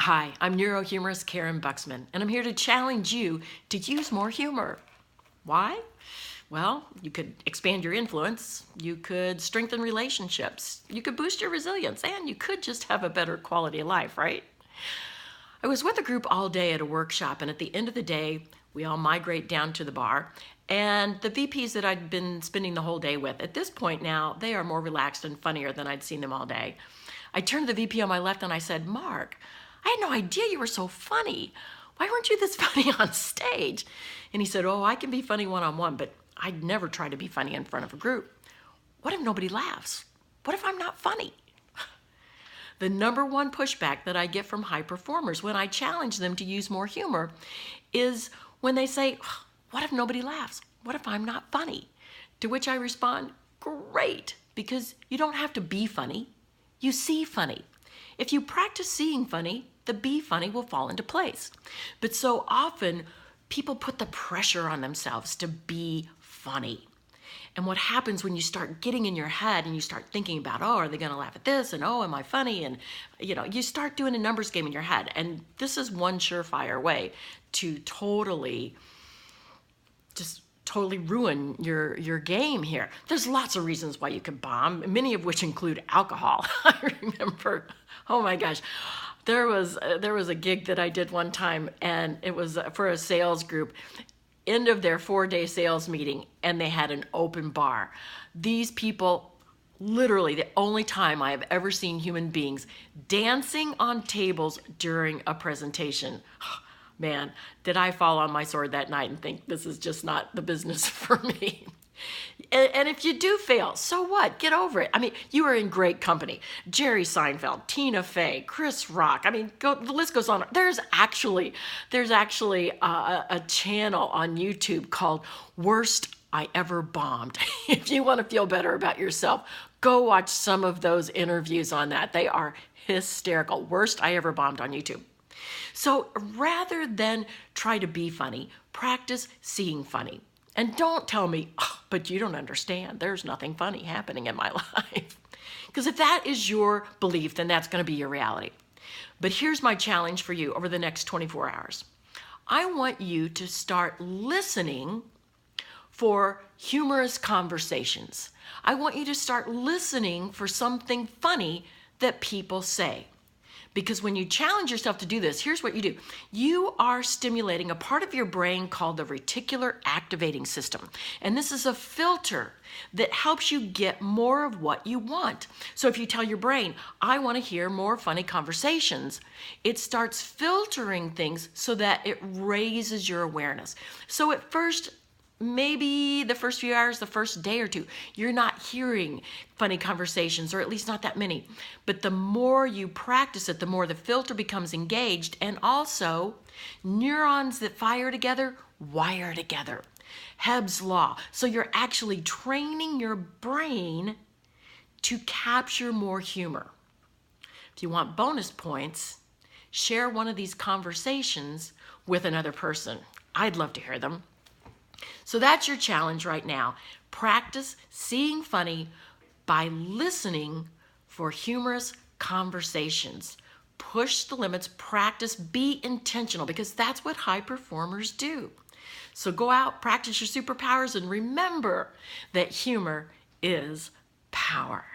Hi, I'm neurohumorist Karen Buxman, and I'm here to challenge you to use more humor. Why? Well, you could expand your influence, you could strengthen relationships, you could boost your resilience, and you could just have a better quality of life, right? I was with a group all day at a workshop, and at the end of the day, we all migrate down to the bar. And the VPs that I'd been spending the whole day with, at this point now, they are more relaxed and funnier than I'd seen them all day. I turned to the VP on my left and I said, "Mark, I had no idea you were so funny. Why weren't you this funny on stage?" And he said, "Oh, I can be funny one-on-one, but I'd never try to be funny in front of a group. What if nobody laughs? What if I'm not funny?" The number one pushback that I get from high performers when I challenge them to use more humor is when they say, "What if nobody laughs? What if I'm not funny?" To which I respond, "Great, because you don't have to be funny. You see funny. If you practice seeing funny, the be funny will fall into place." But so often, people put the pressure on themselves to be funny. And what happens when you start getting in your head and you start thinking about, oh, are they going to laugh at this? And oh, am I funny? And you start doing a numbers game in your head. And this is one surefire way to totally ruin your game here. There's lots of reasons why you can bomb, many of which include alcohol. I remember, oh my gosh, there was a gig that I did one time, and it was for a sales group. End of their 4-day sales meeting, and they had an open bar. These people, literally the only time I have ever seen human beings dancing on tables during a presentation. Man, did I fall on my sword that night and think this is just not the business for me. And if you do fail, so what? Get over it. I mean, you are in great company. Jerry Seinfeld, Tina Fey, Chris Rock. I mean, the list goes on. There's actually a channel on YouTube called Worst I Ever Bombed. If you want to feel better about yourself, go watch some of those interviews on that. They are hysterical. Worst I Ever Bombed on YouTube. So rather than try to be funny, practice seeing funny. And don't tell me, "Oh, but you don't understand. There's nothing funny happening in my life." Because if that is your belief, then that's going to be your reality. But here's my challenge for you over the next 24 hours. I want you to start listening for humorous conversations. I want you to start listening for something funny that people say. Because when you challenge yourself to do this, here's what you do. You are stimulating a part of your brain called the reticular activating system. And this is a filter that helps you get more of what you want. So if you tell your brain, "I want to hear more funny conversations," it starts filtering things so that it raises your awareness. So at first, maybe the first few hours, the first day or two, you're not hearing funny conversations, or at least not that many. But the more you practice it, the more the filter becomes engaged, and also neurons that fire together wire together. Hebb's law. So you're actually training your brain to capture more humor. If you want bonus points, share one of these conversations with another person. I'd love to hear them. So that's your challenge right now. Practice seeing funny by listening for humorous conversations. Push the limits, practice, be intentional, because that's what high performers do. So go out, practice your superpowers, and remember that humor is power.